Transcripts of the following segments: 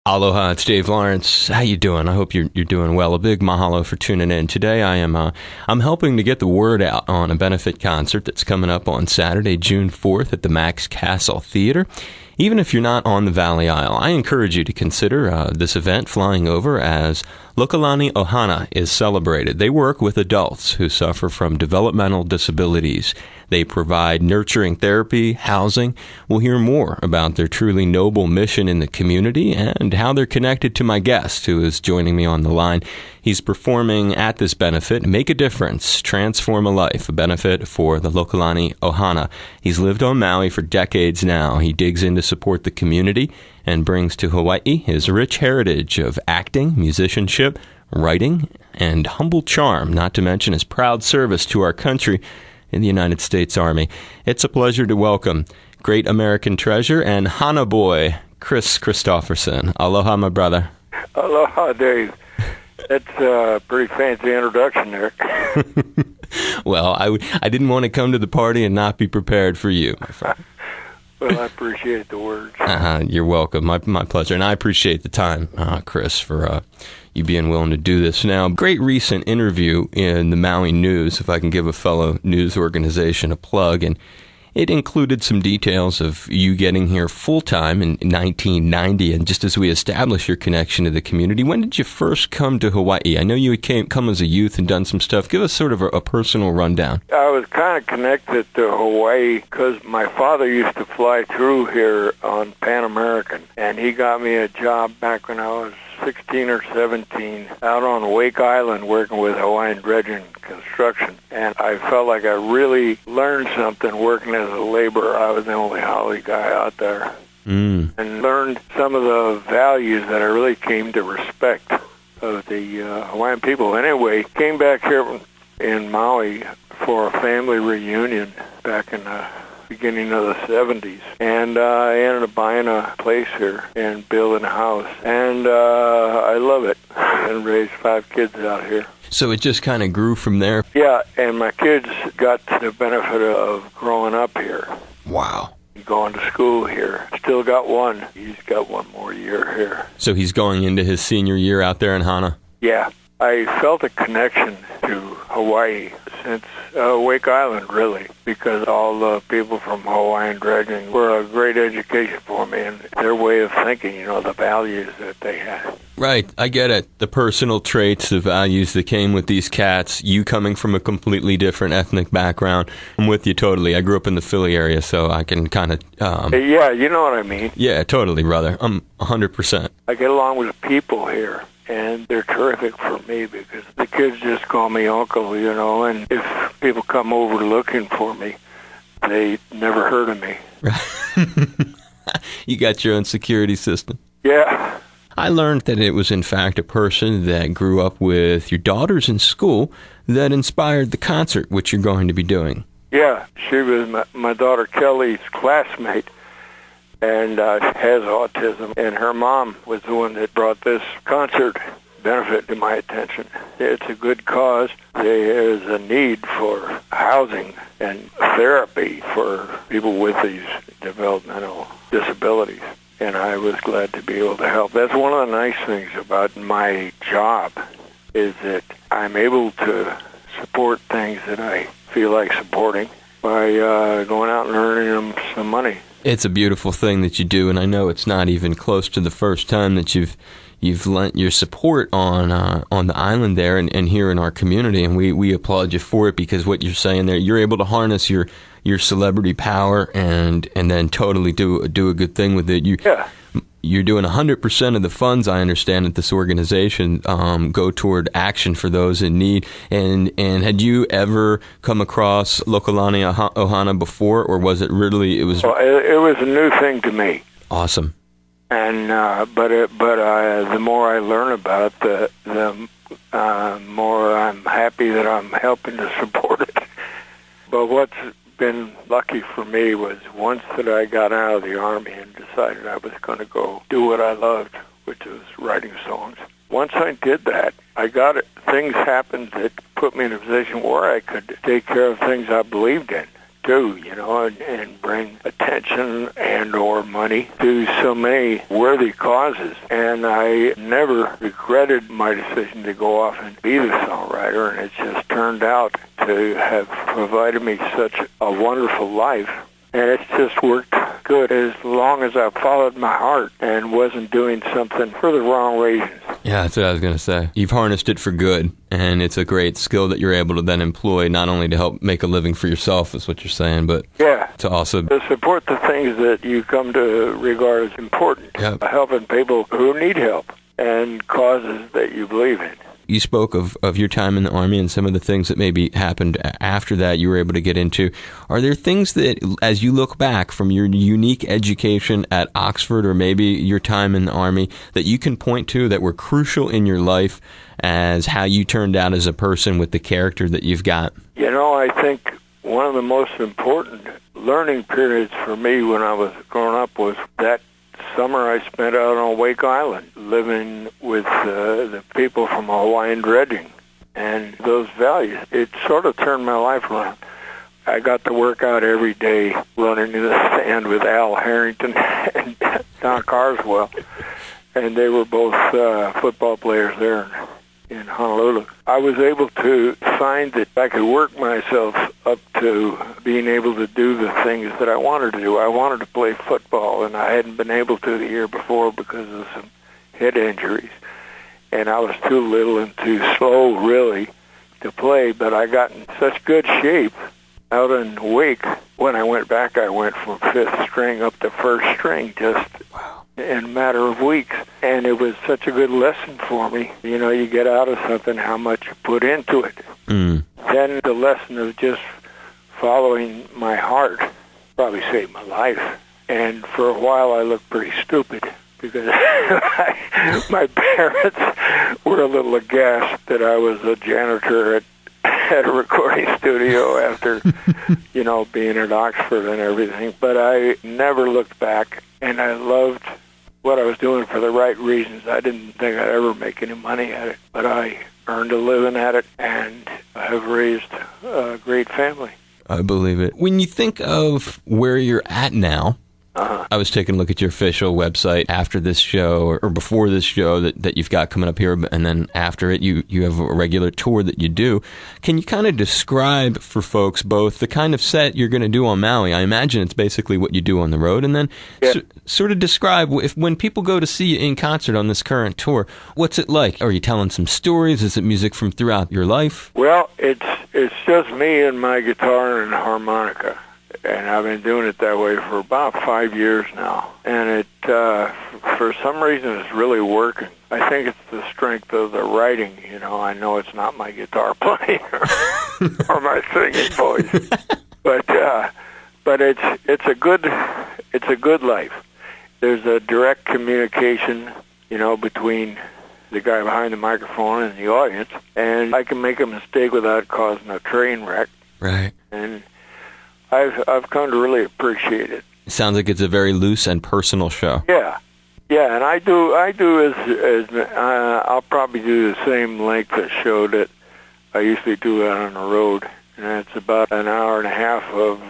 Aloha, it's Dave Lawrence. How you doing? I hope you're doing well. A big mahalo for tuning in. Today I'm helping to get the word out on a benefit concert that's coming up on Saturday, June 4th at the Max Castle Theater. Even if you're not on the Valley Isle, I encourage you to consider this event flying over as Lokalani Ohana is celebrated. They work with adults who suffer from developmental disabilities. They provide nurturing therapy, housing. We'll hear more about their truly noble mission in the community and how they're connected to my guest who is joining me on the line. He's performing at this benefit, Make a Difference, Transform a Life, a benefit for the Lokalani Ohana. He's lived on Maui for decades now. He digs in to support the community and brings to Hawaii his rich heritage of acting, musicianship, writing, and humble charm, not to mention his proud service to our country in the United States Army. It's a pleasure to welcome great American treasure and Hana boy, Kris Kristofferson. Aloha, my brother. Aloha, Dave. That's a pretty fancy introduction there. Well, I didn't want to come to the party and not be prepared for you, my friend. Well, I appreciate the words. You're welcome. My pleasure. And I appreciate the time, Kris, for you being willing to do this. Now, great recent interview in the Maui News, if I can give a fellow news organization a plug, and it included some details of you getting here full-time in 1990, and just as we establish your connection to the community, when did you first come to Hawaii? I know you had come as a youth and done some stuff. Give us sort of a personal rundown. I was kind of connected to Hawaii because my father used to fly through here on Pan American, and he got me a job back when I was 16 or 17 out on Wake Island working with Hawaiian dredging construction. And I felt like I really learned something working as a laborer. I was the only Holly guy out there. And learned some of the values that I really came to respect of the Hawaiian people. Anyway, came back here in Maui for a family reunion back in the beginning of the 70s, and I ended up buying a place here and building a house, and I love it, and raised 5 kids out here. So it just kind of grew from there? Yeah, and my kids got the benefit of growing up here. Wow. Going to school here. Still got one. He's got one more year here. So he's going into his senior year out there in Hana? Yeah. I felt a connection to Hawaii since Wake Island, really, because all the people from Hawaiian dredging were a great education for me, and their way of thinking, the values that they had. Right, I get it. The personal traits, the values that came with these cats, you coming from a completely different ethnic background. I'm with you totally. I grew up in the Philly area, so I can kind of... Yeah, you know what I mean. Yeah, totally, brother. I'm 100%. I get along with the people here. And they're terrific for me because the kids just call me uncle, and if people come over looking for me, they never heard of me. You got your own security system. Yeah. I learned that it was in fact a person that grew up with your daughters in school that inspired the concert, which you're going to be doing. Yeah, she was my daughter Kelly's classmate. And has autism, and her mom was the one that brought this concert benefit to my attention. It's a good cause. There is a need for housing and therapy for people with these developmental disabilities, and I was glad to be able to help. That's one of the nice things about my job is that I'm able to support things that I feel like supporting by going out and earning them some money. It's a beautiful thing that you do, and I know it's not even close to the first time that you've lent your support on the island there and here in our community, and we applaud you for it because what you're saying there, you're able to harness your celebrity power and then totally do a good thing with it. You're doing 100% of the funds, I understand, at this organization go toward action for those in need. And had you ever come across Lokalani Ohana before, or was it really? It was a new thing to me. Awesome. And but the more I learn about it, the more I'm happy that I'm helping to support it. But what's been lucky for me was once that I got out of the Army and decided I was going to go do what I loved, which was writing songs. Once I did that, things happened that put me in a position where I could take care of things I believed in, do, and bring attention and or money to so many worthy causes. And I never regretted my decision to go off and be the songwriter, and it's just turned out to have provided me such a wonderful life. And it's just worked good as long as I followed my heart and wasn't doing something for the wrong reasons. Yeah, that's what I was going to say. You've harnessed it for good, and it's a great skill that you're able to then employ, not only to help make a living for yourself, is what you're saying, but to also to support the things that you come to regard as important, helping people who need help and causes that you believe in. You spoke of your time in the Army and some of the things that maybe happened after that you were able to get into. Are there things that, as you look back from your unique education at Oxford or maybe your time in the Army, that you can point to that were crucial in your life as how you turned out as a person with the character that you've got? I think one of the most important learning periods for me when I was growing up was that summer I spent out on Wake Island, living with the people from Hawaiian dredging, and those values. It sort of turned my life around. I got to work out every day running in the sand with Al Harrington and Don Carswell, and they were both football players there in Honolulu. I was able to find that I could work myself up to being able to do the things that I wanted to do. I wanted to play football, and I hadn't been able to the year before because of some head injuries. And I was too little and too slow, really, to play, but I got in such good shape out in Wake. When I went back, I went from fifth string up to first string just in a matter of weeks. And it was such a good lesson for me. You get out of something how much you put into it. Then the lesson of just following my heart probably saved my life. And for a while I looked pretty stupid because my parents were a little aghast that I was a janitor at a recording studio after, being at Oxford and everything. But I never looked back, and I loved what I was doing for the right reasons. I didn't think I'd ever make any money at it, but I earned a living at it, and I have raised a great family. I believe it. When you think of where you're at now, I was taking a look at your official website after this show or before this show that you've got coming up here, and then after it you have a regular tour that you do. Can you kind of describe for folks both the kind of set you're going to do on Maui? I imagine it's basically what you do on the road, and then sort of describe when people go to see you in concert on this current tour, what's it like? Are you telling some stories? Is it music from throughout your life? Well, it's just me and my guitar and harmonica. And I've been doing it that way for about 5 years now. And it, for some reason, it's really working. I think it's the strength of the writing. I know it's not my guitar playing or my singing voice, but it's a good life. There's a direct communication, between the guy behind the microphone and the audience, and I can make a mistake without causing a train wreck. Right. And I've come to really appreciate it. It sounds like it's a very loose and personal show. Yeah, and I do as I'll probably do the same length of show that I usually do out on the road, and it's about an hour and a half of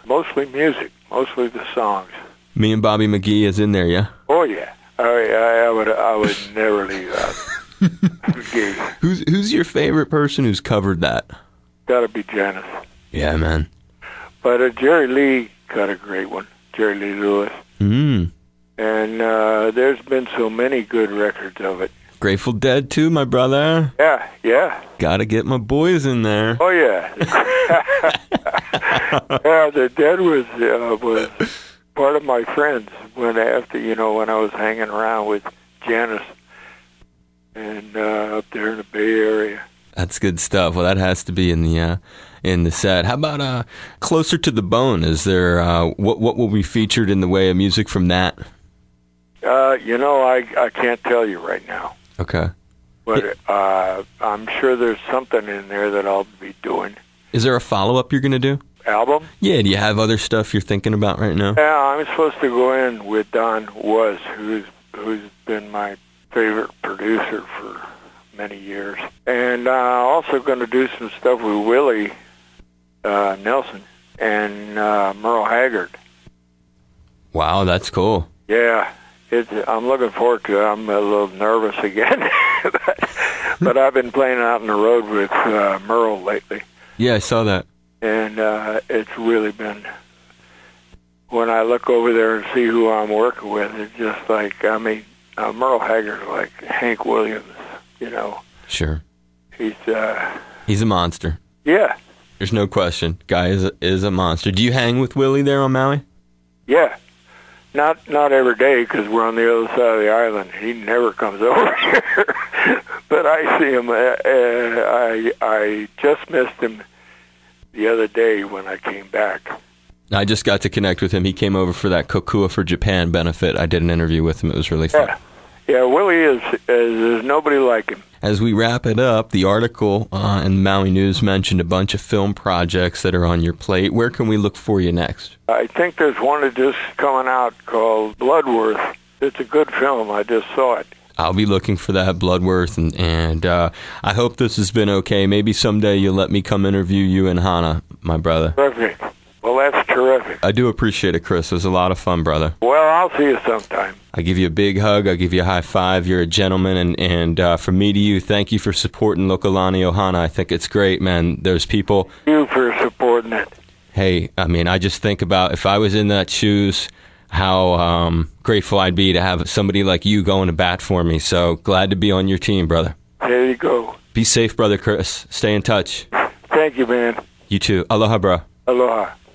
mostly music, mostly the songs. Me and Bobby McGee is in there, yeah. Oh yeah, I would never leave out. Who's your favorite person who's covered that? Got to be Janis. Yeah, man. But Jerry Lee got a great one, Jerry Lee Lewis. And there's been so many good records of it. Grateful Dead, too, my brother. Yeah. Gotta get my boys in there. Oh, yeah. Yeah, the Dead was part of my friends when I was hanging around with Janis and up there in the Bay Area. That's good stuff. Well, that has to be in the set. How about Closer to the Bone? Is there what will be featured in the way of music from that? I can't tell you right now. Okay. But I'm sure there's something in there that I'll be doing. Is there a follow-up you're going to do? Album? Yeah, do you have other stuff you're thinking about right now? Yeah, I'm supposed to go in with Don Was, who's been my favorite producer for many years. And also going to do some stuff with Willie Nelson. and Merle Haggard. Wow, that's cool. Yeah, I'm looking forward to it. I'm a little nervous again, but I've been playing out on the road with Merle lately. Yeah, I saw that. And it's really been, when I look over there and see who I'm working with, it's just like, I mean, Merle Haggard's like Hank Williams, you know. Sure. He's a monster. Yeah. There's no question. Guy is a monster. Do you hang with Willie there on Maui? Yeah. Not every day, because we're on the other side of the island. He never comes over here. But I see him. I just missed him the other day when I came back. I just got to connect with him. He came over for that Kokua for Japan benefit. I did an interview with him. It was really fun. Yeah, Willie is there's nobody like him. As we wrap it up, the article in Maui News mentioned a bunch of film projects that are on your plate. Where can we look for you next? I think there's one that just coming out called Bloodworth. It's a good film. I just saw it. I'll be looking for that, Bloodworth, and I hope this has been okay. Maybe someday you'll let me come interview you in Hana, my brother. Perfect. Well, that's terrific. I do appreciate it, Kris. It was a lot of fun, brother. Well, I'll see you sometime. I give you a big hug. I give you a high five. You're a gentleman, and from me to you, thank you for supporting Lokalani Ohana. I think it's great, man. There's people. Thank you for supporting it. Hey, I mean, I just think about if I was in that shoes, how grateful I'd be to have somebody like you going to bat for me. So glad to be on your team, brother. There you go. Be safe, brother Kris. Stay in touch. Thank you, man. You too. Aloha, bro. Aloha.